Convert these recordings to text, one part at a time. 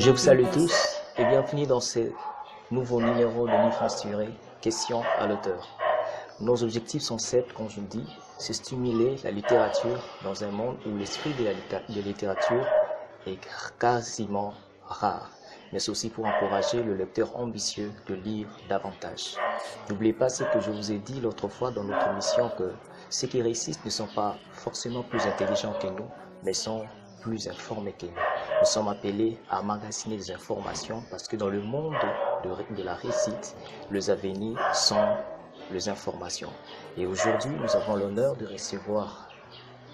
Je vous salue tous et bienvenue dans ce nouveau numéro de Livre Inspiré, Questions à l'auteur. Nos objectifs sont sept, comme je le dis, c'est stimuler la littérature dans un monde où l'esprit de la littérature est quasiment rare. Mais c'est aussi pour encourager le lecteur ambitieux de lire davantage. N'oubliez pas ce que je vous ai dit l'autre fois dans notre émission, que ceux qui réussissent ne sont pas forcément plus intelligents que nous, mais sont plus informés que nous. Nous sommes appelés à magasiner des informations parce que dans le monde de la réussite, les avenirs sont les informations. Et aujourd'hui, nous avons l'honneur de recevoir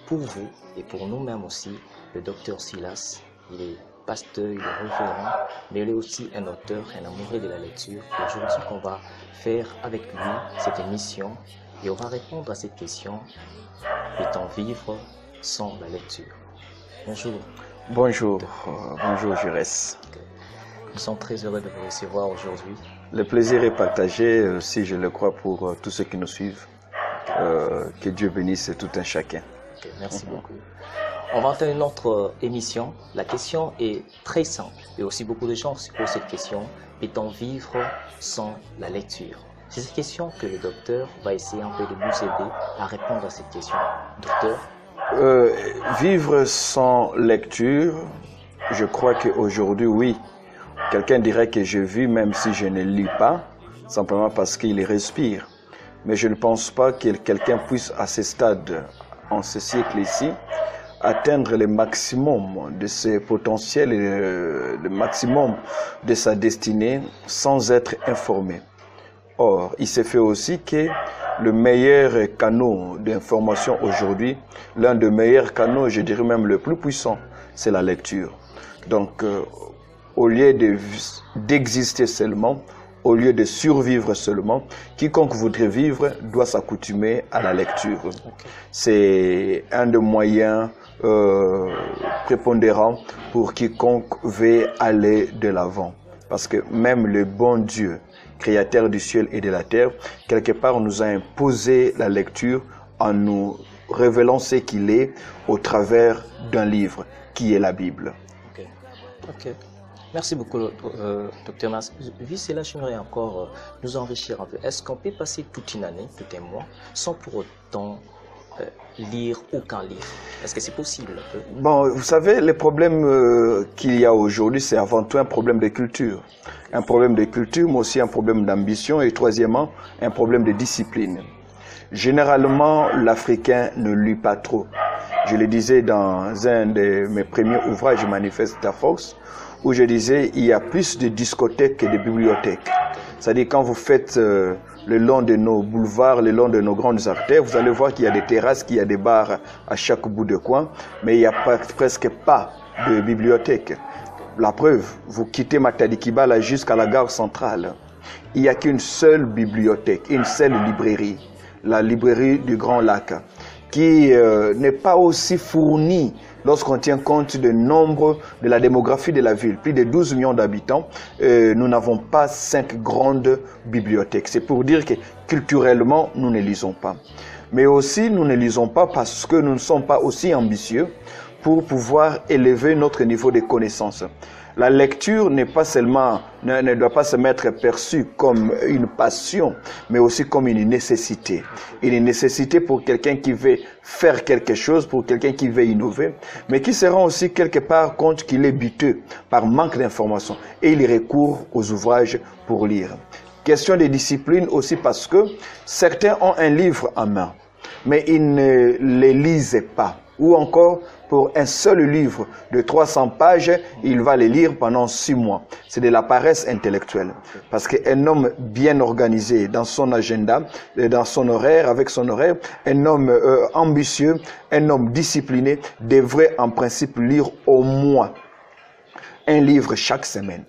pour vous et pour nous-mêmes aussi le docteur Silas. Il est pasteur, il est référent, mais il est aussi un auteur, un amoureux de la lecture. Et aujourd'hui, qu'on va faire avec lui cette émission et on va répondre à cette question: peut-on vivre sans la lecture? Bonjour. Bonjour, bonjour Jurès. Nous sommes très heureux de vous recevoir aujourd'hui. Le plaisir est partagé, si je le crois, pour tous ceux qui nous suivent. Que Dieu bénisse tout un chacun. Okay, merci beaucoup. On va entrer dans notre émission. La question est très simple et aussi beaucoup de gens se posent cette question: peut-on vivre sans la lecture? C'est cette question que le docteur va essayer un peu de nous aider à répondre à cette question. Docteur? Vivre sans lecture, je crois qu'aujourd'hui, oui. Quelqu'un dirait que je vis même si je ne lis pas, simplement parce qu'il respire. Mais je ne pense pas que quelqu'un puisse, à ce stade, en ce siècle-ci, atteindre le maximum de ses potentiels et le maximum de sa destinée sans être informé. Or, il s'est fait aussi que le meilleur canal d'information aujourd'hui, l'un des meilleurs canaux, je dirais même le plus puissant, c'est la lecture. Donc, au lieu d'exister seulement, au lieu de survivre seulement, quiconque voudrait vivre doit s'accoutumer à la lecture. Okay. C'est un des moyens prépondérants pour quiconque veut aller de l'avant. Parce que même le bon Dieu, créateur du ciel et de la terre, quelque part nous a imposé la lecture en nous révélant ce qu'il est au travers d'un livre, qui est la Bible. Ok. Merci beaucoup, Dr. Mas. Vu cela, j'aimerais encore nous enrichir un peu. Est-ce qu'on peut passer toute une année, tout un mois, sans pour autant lire aucun livre? Est-ce que c'est possible? Bon, vous savez, le problème qu'il y a aujourd'hui, c'est avant tout un problème de culture. Un problème de culture, mais aussi un problème d'ambition et troisièmement, un problème de discipline. Généralement, l'Africain ne lit pas trop. Je le disais dans un de mes premiers ouvrages, Manifeste à force, où je disais il y a plus de discothèques que de bibliothèques. C'est-à-dire quand vous faites le long de nos boulevards, le long de nos grandes artères, vous allez voir qu'il y a des terrasses, qu'il y a des bars à chaque bout de coin, mais il n'y a presque pas de bibliothèque. La preuve, vous quittez Matadi Kibala jusqu'à la gare centrale. Il n'y a qu'une seule bibliothèque, une seule librairie, la librairie du Grand Lac, qui n'est pas aussi fournie lorsqu'on tient compte du nombre de la démographie de la ville. Plus de 12 millions d'habitants, nous n'avons pas 5 grandes bibliothèques. C'est pour dire que culturellement, nous ne lisons pas. Mais aussi, nous ne lisons pas parce que nous ne sommes pas aussi ambitieux pour pouvoir élever notre niveau de connaissance. La lecture n'est pas seulement, ne doit pas se mettre perçue comme une passion, mais aussi comme une nécessité. Une nécessité pour quelqu'un qui veut faire quelque chose, pour quelqu'un qui veut innover, mais qui se rend aussi quelque part compte qu'il est biteux par manque d'informations et il recourt aux ouvrages pour lire. Question de discipline aussi parce que certains ont un livre en main, mais ils ne les lisent pas. Ou encore, pour un seul livre de 300 pages, il va le lire pendant 6 mois. C'est de la paresse intellectuelle. Parce qu'un homme bien organisé dans son agenda, dans son horaire, avec son horaire, un homme ambitieux, un homme discipliné, devrait en principe lire au moins un livre chaque semaine.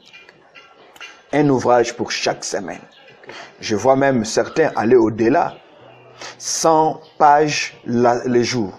Un ouvrage pour chaque semaine. Je vois même certains aller au-delà. 100 pages le jour.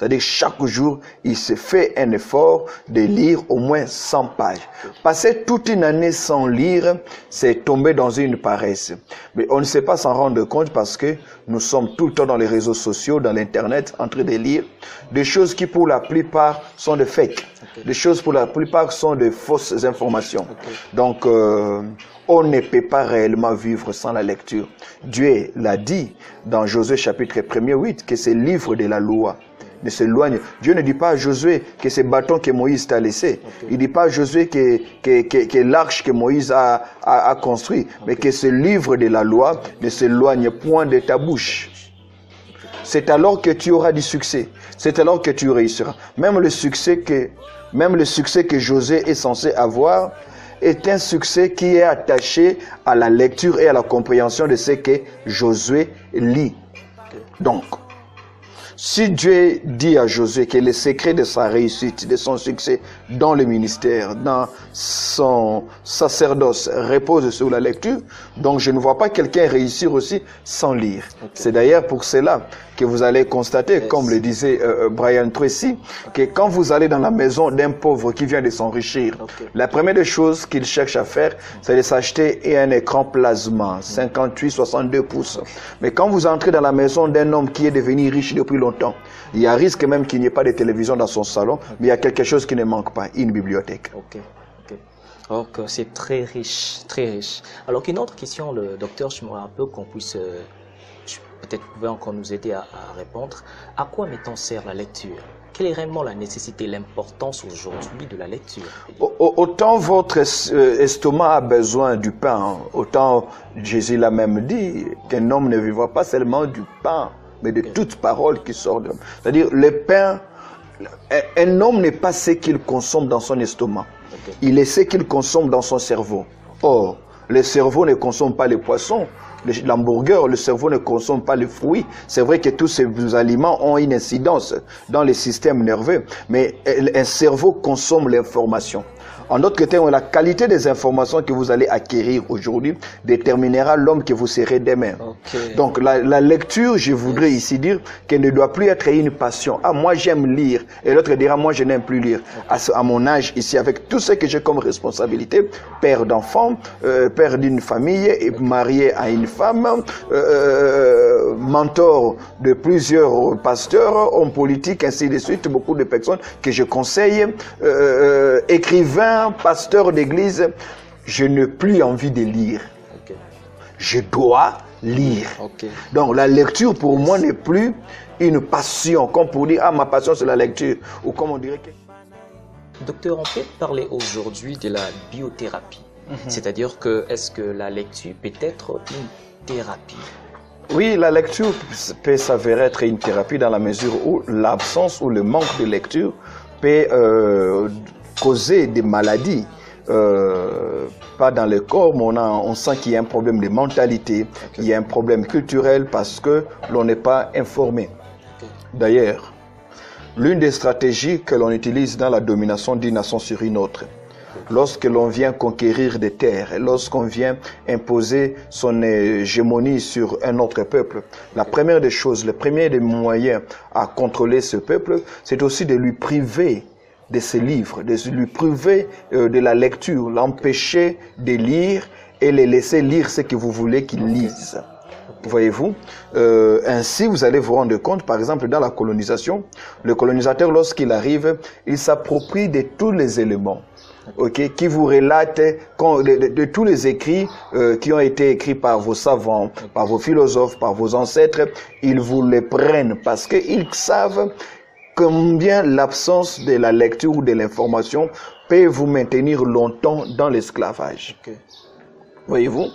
C'est-à-dire chaque jour, il se fait un effort de lire au moins 100 pages. Passer toute une année sans lire, c'est tomber dans une paresse. Mais on ne sait pas s'en rendre compte parce que nous sommes tout le temps dans les réseaux sociaux, dans l'Internet, en train de lire des choses qui pour la plupart sont de fake. Des choses pour la plupart sont de fausses informations. Donc, on ne peut pas réellement vivre sans la lecture. Dieu l'a dit dans Josué chapitre 1er 8 que c'est le livre de la loi ne s'éloigne. Dieu ne dit pas à Josué que c'est bâton que Moïse t'a laissé. Il ne dit pas à Josué que l'arche que Moïse a construit, mais que ce livre de la loi ne s'éloigne point de ta bouche. C'est alors que tu auras du succès. C'est alors que tu réussiras. Même le succès que Josué est censé avoir est un succès qui est attaché à la lecture et à la compréhension de ce que Josué lit. Donc, si Dieu dit à Josué que le secret de sa réussite, de son succès dans le ministère, dans son sacerdoce, repose sur la lecture, donc je ne vois pas quelqu'un réussir aussi sans lire. C'est d'ailleurs pour cela que vous allez constater, comme le disait Brian Tracy, que quand vous allez dans la maison d'un pauvre qui vient de s'enrichir, la première des choses qu'il cherche à faire, c'est de s'acheter un écran plasma, 58-62 pouces. Mais quand vous entrez dans la maison d'un homme qui est devenu riche depuis longtemps, il y a risque même qu'il n'y ait pas de télévision dans son salon, mais il y a quelque chose qui ne manque pas, une bibliothèque. Donc c'est très riche, très riche. Alors qu'une autre question, le docteur, j'aimerais un peu qu'on puisse... peut-être pouvez encore nous aider à répondre. À quoi mettons sert la lecture? Quelle est réellement la nécessité, l'importance aujourd'hui de la lecture? Autant votre estomac a besoin du pain, autant Jésus l'a même dit qu'un homme ne vivra pas seulement du pain, mais de toute parole qui sort de l'homme. C'est-à-dire le pain, un homme n'est pas ce qu'il consomme dans son estomac. Il est ce qu'il consomme dans son cerveau. Or, le cerveau ne consomme pas les poissons, l'hamburger, le cerveau ne consomme pas les fruits. C'est vrai que tous ces aliments ont une incidence dans les systèmes nerveux, mais un cerveau consomme l'information. En d'autres termes, la qualité des informations que vous allez acquérir aujourd'hui déterminera l'homme que vous serez demain. Donc la lecture, je voudrais ici dire qu'elle ne doit plus être une passion. Ah, moi j'aime lire. Et l'autre dira, moi je n'aime plus lire. À mon âge ici, avec tout ce que j'ai comme responsabilité, père d'enfants, père d'une famille, et marié à une femme, mentor de plusieurs pasteurs, hommes politiques, ainsi de suite, beaucoup de personnes que je conseille, écrivain, pasteur d'église, je n'ai plus envie de lire. Je dois lire. Donc la lecture pour moi n'est plus une passion, comme pour dire, ah, ma passion c'est la lecture, ou comme on dirait que... Docteur, on peut parler aujourd'hui de la biothérapie. C'est-à-dire que, est-ce que la lecture peut être une thérapie? Oui, la lecture peut s'avérer être une thérapie dans la mesure où l'absence ou le manque de lecture peut causer des maladies, pas dans le corps, mais on sent qu'il y a un problème de mentalité, il y a un problème culturel parce que l'on n'est pas informé. D'ailleurs, l'une des stratégies que l'on utilise dans la domination d'une nation sur une autre, lorsque l'on vient conquérir des terres, lorsqu'on vient imposer son hégémonie sur un autre peuple, la première des choses, le premier des moyens à contrôler ce peuple, c'est aussi de lui priver de ses livres, de lui priver de la lecture, l'empêcher de lire et les laisser lire ce que vous voulez qu'il lise. Voyez-vous, ainsi vous allez vous rendre compte, par exemple dans la colonisation, le colonisateur lorsqu'il arrive, il s'approprie de tous les éléments, qui vous relatent de tous les écrits qui ont été écrits par vos savants, par vos philosophes, par vos ancêtres, ils vous les prennent parce qu'ils savent combien l'absence de la lecture ou de l'information peut vous maintenir longtemps dans l'esclavage. Voyez-vous,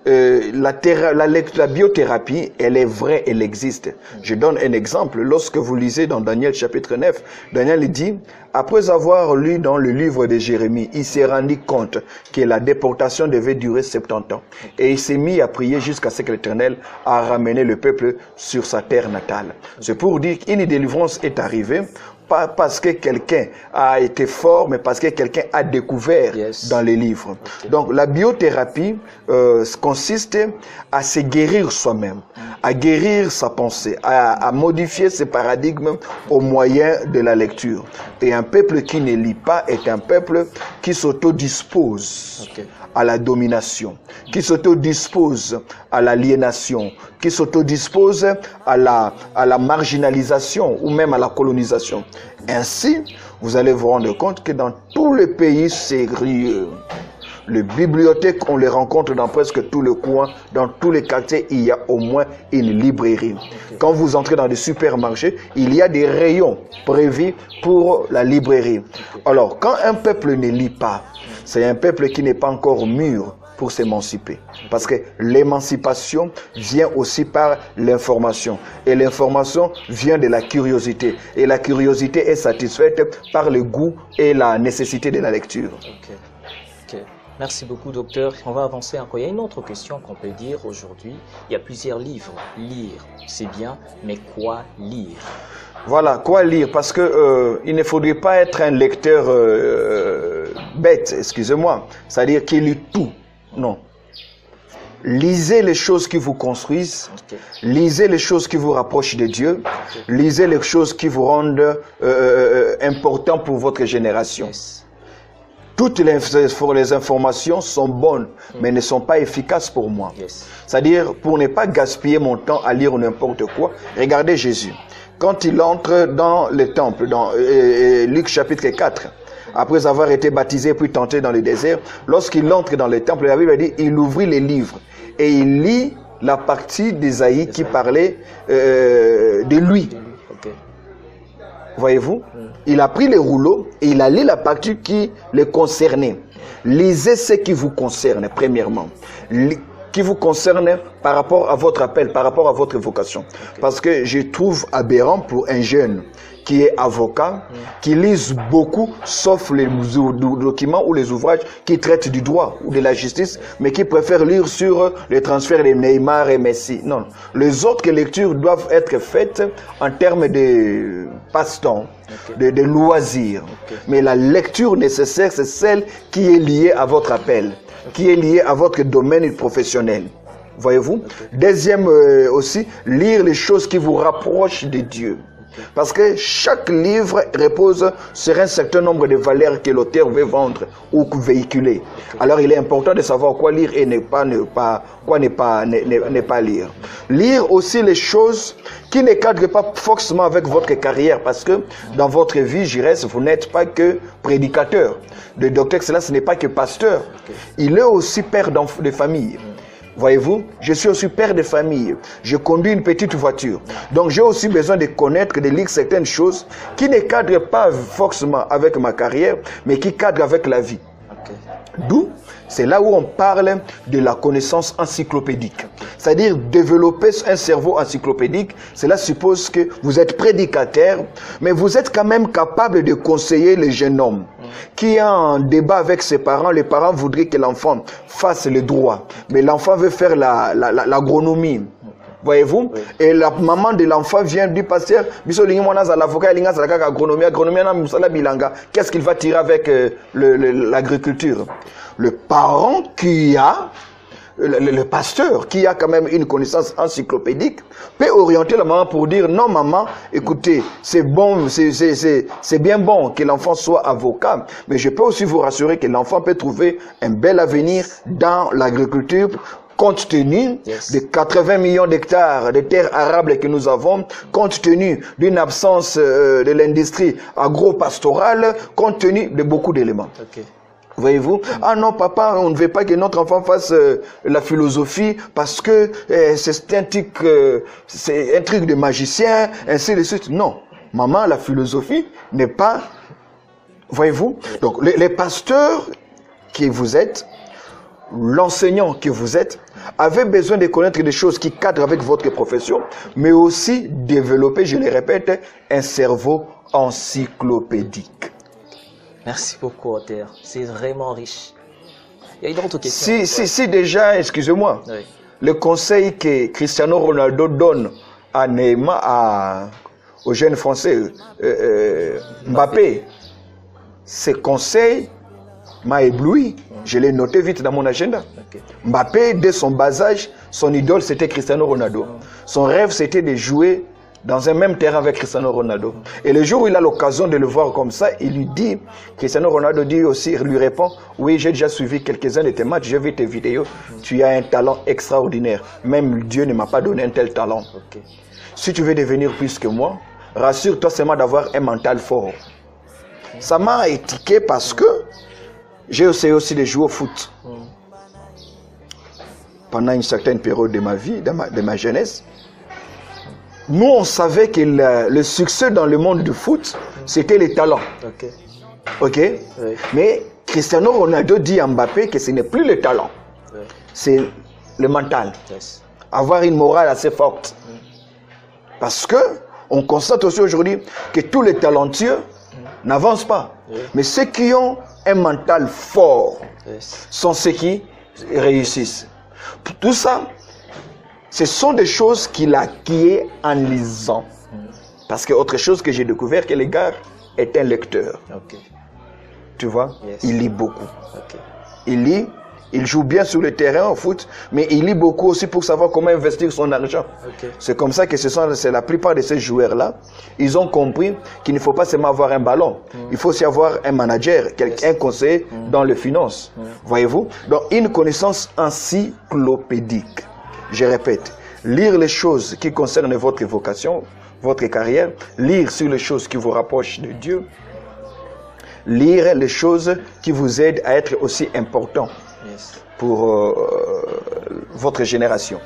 la biothérapie, elle est vraie, elle existe. Je donne un exemple. Lorsque vous lisez dans Daniel chapitre 9, Daniel dit, après avoir lu dans le livre de Jérémie, il s'est rendu compte que la déportation devait durer 70 ans. Et il s'est mis à prier jusqu'à ce que l'Éternel a ramené le peuple sur sa terre natale. C'est pour dire qu'une délivrance est arrivée pas parce que quelqu'un a été fort, mais parce que quelqu'un a découvert dans les livres. Donc la biothérapie consiste à se guérir soi-même, à guérir sa pensée, à modifier ses paradigmes au moyen de la lecture. Et un peuple qui ne lit pas est un peuple qui s'autodispose à la domination, qui s'autodispose à l'aliénation, qui s'autodispose à la marginalisation ou même à la colonisation. Ainsi, vous allez vous rendre compte que dans tous les pays sérieux, les bibliothèques, on les rencontre dans presque tous les coins, dans tous les quartiers, il y a au moins une librairie. Quand vous entrez dans des supermarchés, il y a des rayons prévus pour la librairie. Alors, quand un peuple ne lit pas, c'est un peuple qui n'est pas encore mûr pour s'émanciper. Parce que l'émancipation vient aussi par l'information. Et l'information vient de la curiosité. Et la curiosité est satisfaite par le goût et la nécessité de la lecture. Merci beaucoup, docteur. On va avancer encore. Il y a une autre question qu'on peut dire aujourd'hui. Il y a plusieurs livres. Lire, c'est bien, mais quoi lire? Voilà, quoi lire? Parce que il ne faudrait pas être un lecteur bête, excusez-moi. C'est-à-dire qu'il lit tout. Non. Lisez les choses qui vous construisent. Lisez les choses qui vous rapprochent de Dieu. Lisez les choses qui vous rendent importants pour votre génération. Toutes les informations sont bonnes, mais ne sont pas efficaces pour moi. C'est-à-dire, pour ne pas gaspiller mon temps à lire n'importe quoi, regardez Jésus. Quand il entre dans le temple, dans Luc chapitre 4, après avoir été baptisé puis tenté dans le désert, lorsqu'il entre dans le temple, la Bible dit, il ouvrit les livres et il lit la partie d'Ésaïe qui parlait de lui. Voyez-vous? Il a pris les rouleaux et il a lu la partie qui le concernait. Lisez ce qui vous concerne, premièrement. Qui vous concerne par rapport à votre appel, par rapport à votre vocation. Parce que je trouve aberrant pour un jeune qui est avocat, qui lise beaucoup, sauf les documents ou les ouvrages qui traitent du droit ou de la justice, mais qui préfère lire sur les transferts de Neymar et Messi. Non, les autres lectures doivent être faites en termes de passe-temps, de loisirs. Mais la lecture nécessaire, c'est celle qui est liée à votre appel, qui est liée à votre domaine professionnel. Voyez-vous? Deuxième aussi, lire les choses qui vous rapprochent de Dieu. Parce que chaque livre repose sur un certain nombre de valeurs que l'auteur veut vendre ou véhiculer. Alors il est important de savoir quoi lire et ne pas lire. Lire aussi les choses qui ne cadrent pas forcément avec votre carrière, parce que dans votre vie, je reste, vous n'êtes pas que prédicateur. Le docteur Cela, ce n'est pas que pasteur. Il est aussi père de famille. Voyez-vous, je suis aussi père de famille. Je conduis une petite voiture. Donc j'ai aussi besoin de connaître, de lire certaines choses qui ne cadrent pas forcément avec ma carrière, mais qui cadrent avec la vie. D'où, c'est là où on parle de la connaissance encyclopédique. C'est-à-dire développer un cerveau encyclopédique, cela suppose que vous êtes prédicateur, mais vous êtes quand même capable de conseiller le jeune homme qui est en débat avec ses parents. Les parents voudraient que l'enfant fasse le droit, mais l'enfant veut faire l'agronomie. Voyez-vous? Et la maman de l'enfant vient du pasteur, qu'est-ce qu'il va tirer avec l'agriculture? Le parent qui a, le pasteur qui a quand même une connaissance encyclopédique peut orienter la maman pour dire non maman, écoutez, c'est bon, c'est bien bon que l'enfant soit avocat, mais je peux aussi vous rassurer que l'enfant peut trouver un bel avenir dans l'agriculture, compte tenu de 80 millions d'hectares de terres arables que nous avons, compte tenu d'une absence de l'industrie agro-pastorale, compte tenu de beaucoup d'éléments. Voyez-vous? Ah non, papa, on ne veut pas que notre enfant fasse la philosophie parce que c'est un truc de magicien, ainsi de suite. Non, maman, la philosophie n'est pas... Voyez-vous? Donc, les pasteurs qui vous êtes, l'enseignant que vous êtes, avez besoin de connaître des choses qui cadrent avec votre profession, mais aussi développer, je le répète, un cerveau encyclopédique. Merci beaucoup, auteur. C'est vraiment riche. Il y a une autre question. Si déjà, excusez-moi, le conseil que Cristiano Ronaldo donne à Neymar, aux jeunes Français, Mbappé, ses conseils m'ont ébloui. Je l'ai noté vite dans mon agenda. Mbappé, dès son bas âge, son idole, c'était Cristiano Ronaldo. Son rêve, c'était de jouer dans un même terrain avec Cristiano Ronaldo. Et le jour où il a l'occasion de le voir comme ça, il lui dit, Cristiano Ronaldo dit aussi, lui répond, oui, j'ai déjà suivi quelques-uns de tes matchs, j'ai vu tes vidéos, tu as un talent extraordinaire. Même Dieu ne m'a pas donné un tel talent. Si tu veux devenir plus que moi, rassure-toi seulement d'avoir un mental fort. Ça m'a étiqué parce que j'ai essayé aussi de jouer au foot. Pendant une certaine période de ma vie, de ma jeunesse, nous, on savait que le succès dans le monde du foot, c'était les talents. Ok. Oui. Mais Cristiano Ronaldo dit à Mbappé que ce n'est plus le talent. Oui. C'est le mental. Yes. Avoir une morale assez forte. Parce que on constate aussi aujourd'hui que tous les talentueux n'avancent pas. Oui. Mais ceux qui ont un mental fort sont ceux qui réussissent. Tout ça, ce sont des choses qu'il a acquises en lisant. Parce que autre chose que j'ai découvert, que le gars est un lecteur. Tu vois, il lit beaucoup. Il lit, il joue bien sur le terrain au foot, mais il lit beaucoup aussi pour savoir comment investir son argent. C'est comme ça que c'est la plupart de ces joueurs-là, ils ont compris qu'il ne faut pas seulement avoir un ballon. Il faut aussi avoir un manager, un conseiller dans les finances. Voyez-vous? Donc, une connaissance encyclopédique. Je répète, lire les choses qui concernent votre vocation, votre carrière, lire sur les choses qui vous rapprochent de Dieu, lire les choses qui vous aident à être aussi important pour votre génération.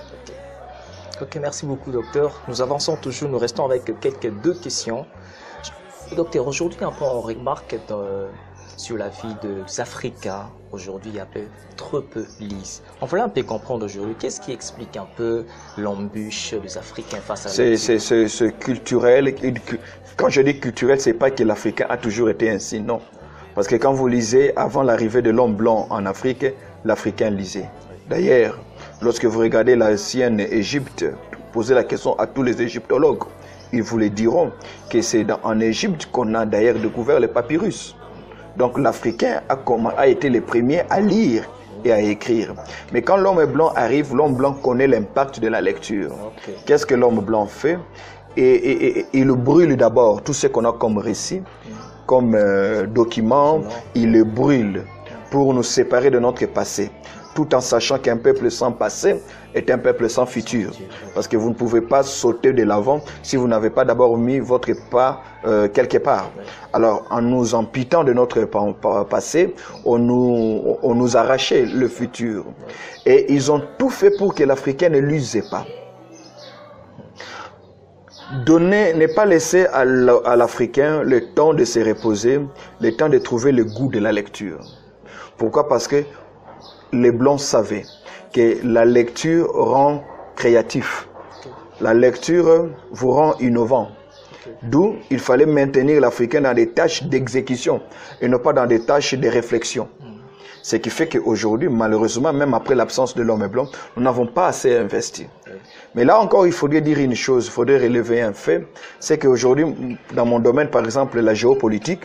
Ok, merci beaucoup, docteur. Nous avançons toujours, nous restons avec deux questions. Docteur, aujourd'hui, on remarque sur la vie des Africains, aujourd'hui, il y a trop peu lisent. On voulait un peu comprendre aujourd'hui, qu'est-ce qui explique un peu l'embûche des Africains face à la c'est culturel. Quand je dis culturel, c'est pas que l'Africain a toujours été ainsi, non. Parce que quand vous lisez, avant l'arrivée de l'homme blanc en Afrique, l'Africain lisait. D'ailleurs, lorsque vous regardez l'ancienne Égypte, posez la question à tous les égyptologues, ils vous le diront que c'est en Égypte qu'on a d'ailleurs découvert les papyrus. Donc l'Africain a été le premier à lire et à écrire. Mais quand l'homme blanc arrive, l'homme blanc connaît l'impact de la lecture. Qu'est-ce que l'homme blanc fait? Et il brûle d'abord tout ce qu'on a comme récit, comme document, il le brûle pour nous séparer de notre passé, tout en sachant qu'un peuple sans passé est un peuple sans futur. Parce que vous ne pouvez pas sauter de l'avant si vous n'avez pas d'abord mis votre pas quelque part. Alors, en nous amputant de notre passé, on nous arrachait le futur. Et ils ont tout fait pour que l'Africain ne lisait pas. Ne pas laisser à l'Africain le temps de se reposer, le temps de trouver le goût de la lecture. Pourquoi? Parce que les Blancs savaient que la lecture rend créatif. La lecture vous rend innovant. D'où il fallait maintenir l'Africain dans des tâches d'exécution et non pas dans des tâches de réflexion. Ce qui fait qu'aujourd'hui, malheureusement, même après l'absence de l'homme blanc, nous n'avons pas assez investi. Mais là encore, il faudrait dire une chose, il faudrait relever un fait, c'est qu'aujourd'hui, dans mon domaine, par exemple, la géopolitique,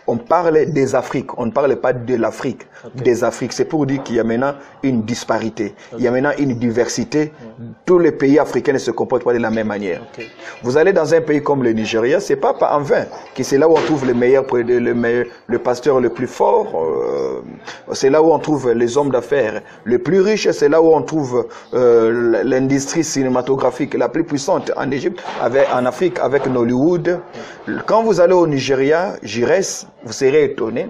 on parle des Afriques, on ne parle pas de l'Afrique, des Afriques. C'est pour dire qu'il y a maintenant une disparité, il y a maintenant une diversité. Tous les pays africains ne se comportent pas de la même manière. Vous allez dans un pays comme le Nigeria, c'est pas en vain que c'est là où on trouve le pasteur le plus fort, c'est là où on trouve les hommes d'affaires les plus riches, c'est là où on trouve l'industrie cinématographique la plus puissante en Égypte, en Afrique avec Nollywood. Quand vous allez au Nigeria, Jires, vous serez étonné.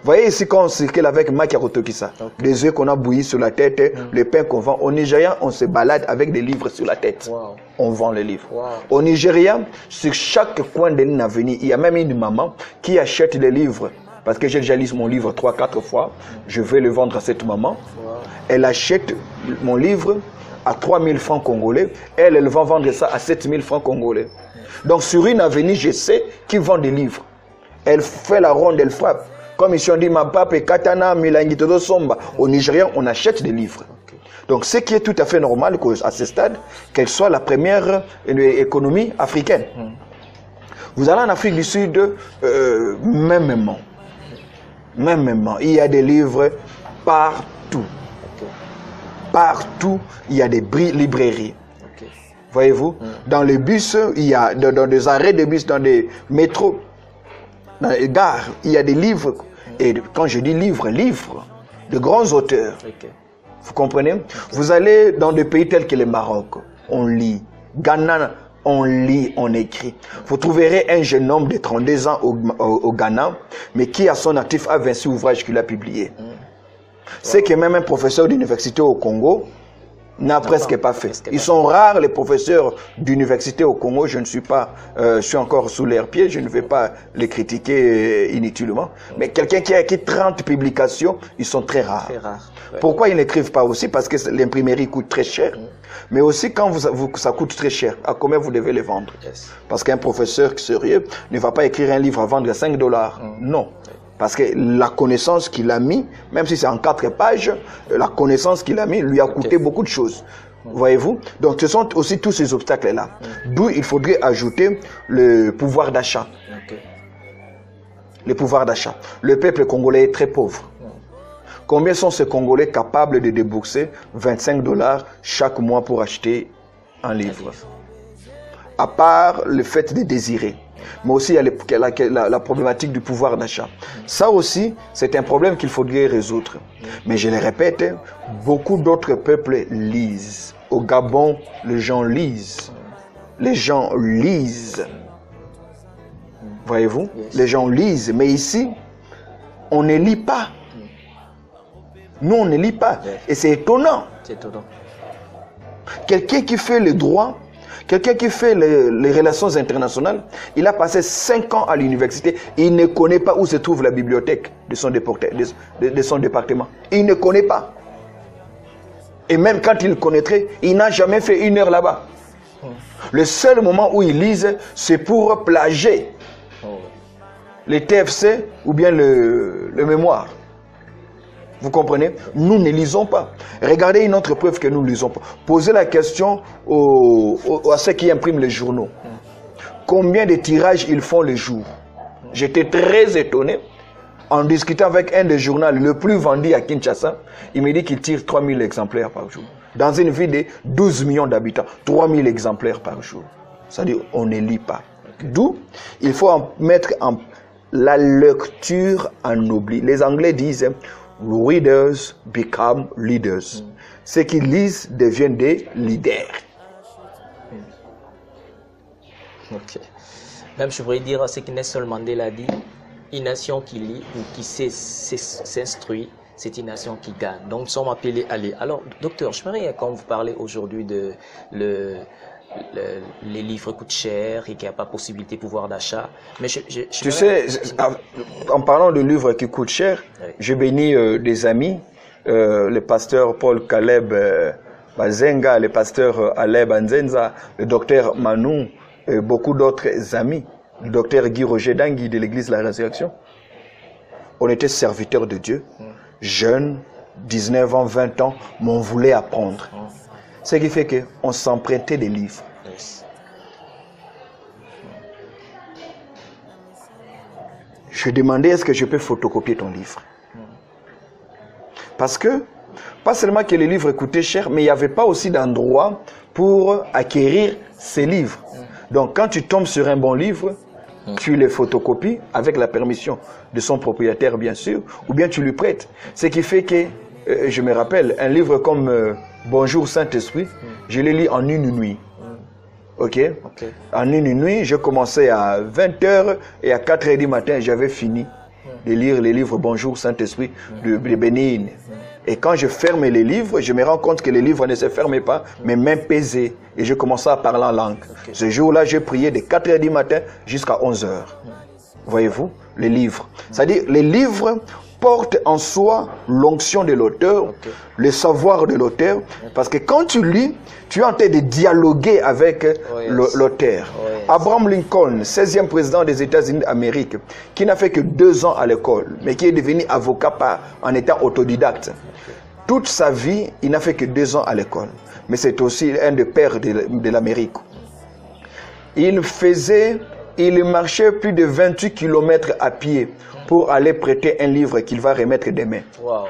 Voyez ici quand on circule avec Makarotokisa, des œufs qu'on a bouillis sur la tête, le pain qu'on vend. Au Nigeria, on se balade avec des livres sur la tête. On vend les livres. Au Nigeria, sur chaque coin de l'avenue, il y a même une maman qui achète les livres. Parce que j'ai déjà lu mon livre 3-4 fois, je vais le vendre à cette maman. Elle achète mon livre à 3000 francs congolais, elle va vendre ça à 7000 francs congolais. Donc sur une avenue, je sais qui vend des livres. Elle fait la ronde, elle frappe. Comme ici on dit, ma pape et katana, milangitodo somba. Au Nigeria, on achète des livres. Donc ce qui est tout à fait normal à ce stade, qu'elle soit la première économie africaine. Vous allez en Afrique du Sud, mêmement, il y a des livres partout. Partout, il y a des librairies. Voyez-vous, dans les bus, il y a dans des arrêts de bus, dans des métros, dans les gares, il y a des livres. Et quand je dis livres, de grands auteurs. Vous comprenez? Vous allez dans des pays tels que le Maroc, on lit. Ghana, on lit, on écrit. Vous trouverez un jeune homme de 32 ans au Ghana, mais qui à son actif a 26 ouvrages qu'il a publiés. C'est que même un professeur d'université au Congo n'a presque pas fait. Ils sont rares les professeurs d'université au Congo. Je ne suis pas, je suis encore sous leurs pieds. Je ne vais pas les critiquer inutilement. Mais quelqu'un qui a écrit 30 publications, ils sont très rares. Très rare. Pourquoi ils n'écrivent pas aussi? Parce que l'imprimerie coûte très cher. Mais aussi quand ça coûte très cher, à combien vous devez les vendre? Parce qu'un professeur sérieux ne va pas écrire un livre à vendre à 5 $. Non. Parce que la connaissance qu'il a mis, même si c'est en 4 pages, la connaissance qu'il a mis lui a coûté beaucoup de choses. Voyez-vous? Donc ce sont aussi tous ces obstacles-là. D'où il faudrait ajouter le pouvoir d'achat. Le pouvoir d'achat. Le peuple congolais est très pauvre. Combien sont ces Congolais capables de débourser 25 $ chaque mois pour acheter un livre? À part le fait de désirer. Mais aussi il y a la problématique du pouvoir d'achat. Ça aussi, c'est un problème qu'il faudrait résoudre. Mais je le répète, beaucoup d'autres peuples lisent. Au Gabon, les gens lisent. Les gens lisent. Voyez-vous? Les gens lisent. Mais ici, on ne lit pas. Nous, on ne lit pas. Et c'est étonnant. C'est étonnant. Quelqu'un qui fait le droit, quelqu'un qui fait les relations internationales, il a passé 5 ans à l'université et il ne connaît pas où se trouve la bibliothèque de son département. Il ne connaît pas. Et même quand il connaîtrait, il n'a jamais fait 1 heure là-bas. Le seul moment où il lise, c'est pour plager les TFC ou bien le mémoire. Vous comprenez? Nous ne lisons pas. Regardez une autre preuve que nous ne lisons pas. Posez la question à ceux qui impriment les journaux. Combien de tirages ils font le jour? J'étais très étonné en discutant avec un des journaux le plus vendu à Kinshasa. Il me dit qu'il tire 3000 exemplaires par jour. Dans une ville de 12 millions d'habitants, 3000 exemplaires par jour. C'est-à-dire qu'on ne lit pas. D'où il faut mettre la lecture en oubli. Les Anglais disent readers become leaders. Ceux qui lisent deviennent des leaders. Ok. Même je pourrais dire ce que Nelson Mandela a dit, une nation qui lit ou qui s'instruit, c'est une nation qui gagne. Donc nous sommes appelés à lire. Alors, docteur, je voudrais quand vous parlez aujourd'hui de les livres coûtent cher et qu'il n'y a pas possibilité de pouvoir d'achat. Mais tu sais, en parlant de livres qui coûtent cher, oui, je bénis des amis, le pasteur Paul Caleb Bazenga, le pasteur Aleb Anzenza, le docteur Manou, et beaucoup d'autres amis, le docteur Guy Roger Dangui de l'église de la Résurrection. On était serviteurs de Dieu, jeunes, 19 ans, 20 ans, mais on voulait apprendre. Ce qui fait qu'on s'empruntait des livres. Je demandais, est-ce que je peux photocopier ton livre? Parce que, pas seulement que les livres coûtaient cher, mais il n'y avait pas aussi d'endroit pour acquérir ces livres. Donc, quand tu tombes sur un bon livre, tu les photocopies avec la permission de son propriétaire, bien sûr, ou bien tu lui prêtes. Ce qui fait que, je me rappelle, un livre comme Bonjour Saint-Esprit, je l'ai lu en une nuit. Ok? En une nuit, je commençais à 20 h et à 4 h du matin, j'avais fini de lire les livres Bonjour Saint-Esprit de Bénin. Et quand je ferme les livres, je me rends compte que les livres ne se fermaient pas, mais même pesés. Et je commençais à parler en langue. Ce jour-là, j'ai prié de 4 h du matin jusqu'à 11 h. Voyez-vous? Les livres. C'est-à-dire, les livres portent en soi l'onction de l'auteur, le savoir de l'auteur. Parce que quand tu lis, tu es en train de dialoguer avec l'auteur. Abraham Lincoln, 16e président des États-Unis d'Amérique, qui n'a fait que 2 ans à l'école, mais qui est devenu avocat en étant autodidacte. Toute sa vie, il n'a fait que 2 ans à l'école. Mais c'est aussi un des pères de l'Amérique. Il faisait il marchait plus de 28 km à pied pour aller prêter un livre qu'il va remettre demain. Wow.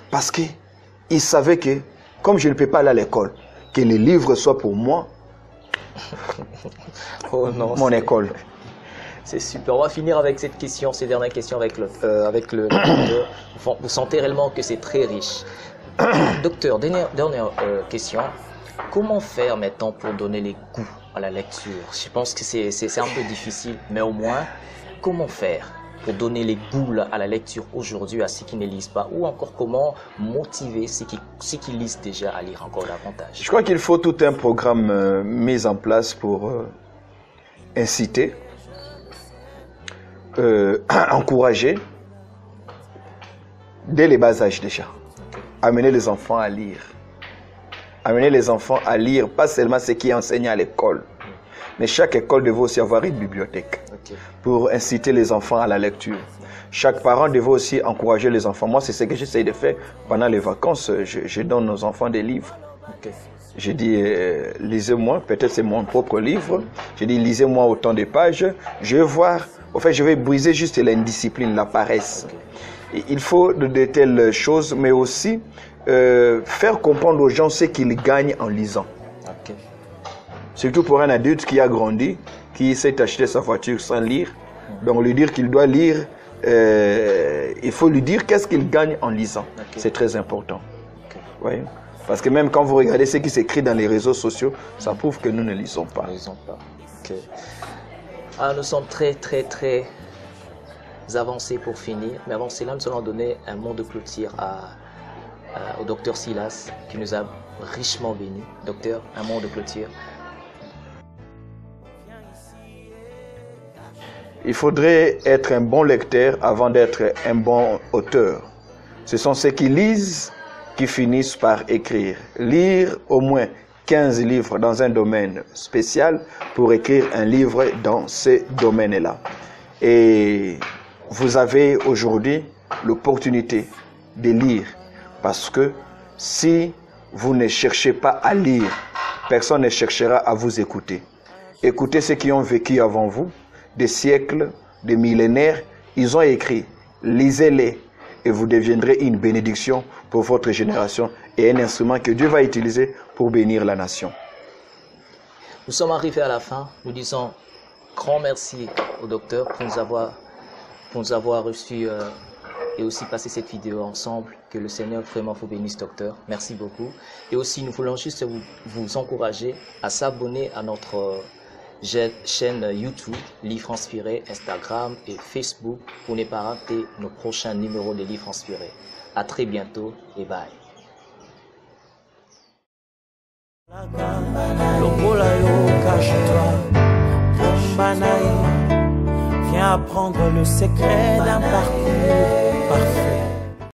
Parce qu'il savait que, comme je ne peux pas aller à l'école, que les livres soient pour moi, oh non, mon école. C'est super. On va finir avec cette question, ces dernières questions avec le docteur. Vous sentez réellement que c'est très riche. Docteur, dernière question. Comment faire maintenant pour donner les goûts à la lecture? Je pense que c'est un peu difficile, mais au moins, comment faire pour donner les goûts à la lecture aujourd'hui à ceux qui ne lisent pas? Ou encore comment motiver ceux qui lisent déjà à lire encore davantage? Je crois qu'il faut tout un programme mis en place pour inciter, encourager, dès les bas âges déjà, amener les enfants à lire. Amener les enfants à lire, pas seulement ce qui est enseigné à l'école, mais chaque école devait aussi avoir une bibliothèque pour inciter les enfants à la lecture. Chaque parent devait aussi encourager les enfants. Moi, c'est ce que j'essaie de faire pendant les vacances. Je donne aux enfants des livres. Je dis, lisez-moi, peut-être c'est mon propre livre. Je dis, lisez-moi autant de pages. Je vais voir, en fait, je vais briser juste l'indiscipline, la paresse. Il faut de telles choses, mais aussi faire comprendre aux gens ce qu'ils gagnent en lisant. Surtout pour un adulte qui a grandi, qui s'est acheté sa voiture sans lire. Donc lui dire qu'il doit lire, il faut lui dire qu'est-ce qu'il gagne en lisant. C'est très important. Oui. Parce que même quand vous regardez ce qui s'écrit dans les réseaux sociaux, ça prouve que nous ne lisons pas. Nous ne lisons pas. Ah, nous sommes très avancés pour finir. Mais avant cela, nous allons donner un mot de clôture au docteur Silas, qui nous a richement bénis. Docteur, un mot de clôture. Il faudrait être un bon lecteur avant d'être un bon auteur. Ce sont ceux qui lisent qui finissent par écrire. Lire au moins 15 livres dans un domaine spécial pour écrire un livre dans ce domaine-là. Et vous avez aujourd'hui l'opportunité de lire, parce que si vous ne cherchez pas à lire, personne ne cherchera à vous écouter. Écoutez ceux qui ont vécu avant vous, des siècles, des millénaires, ils ont écrit. Lisez-les et vous deviendrez une bénédiction pour votre génération et un instrument que Dieu va utiliser pour bénir la nation. Nous sommes arrivés à la fin. Nous disons grand merci au docteur pour nous avoir reçus et aussi passer cette vidéo ensemble. Que le Seigneur vraiment vous bénisse, docteur. Merci beaucoup. Et aussi, nous voulons juste vous encourager à s'abonner à notre chaîne YouTube, Livres Inspirés, Instagram et Facebook pour ne pas rater nos prochains numéros de Livres Inspirés. À très bientôt et bye. Viens apprendre le secret d'un parcours parfait.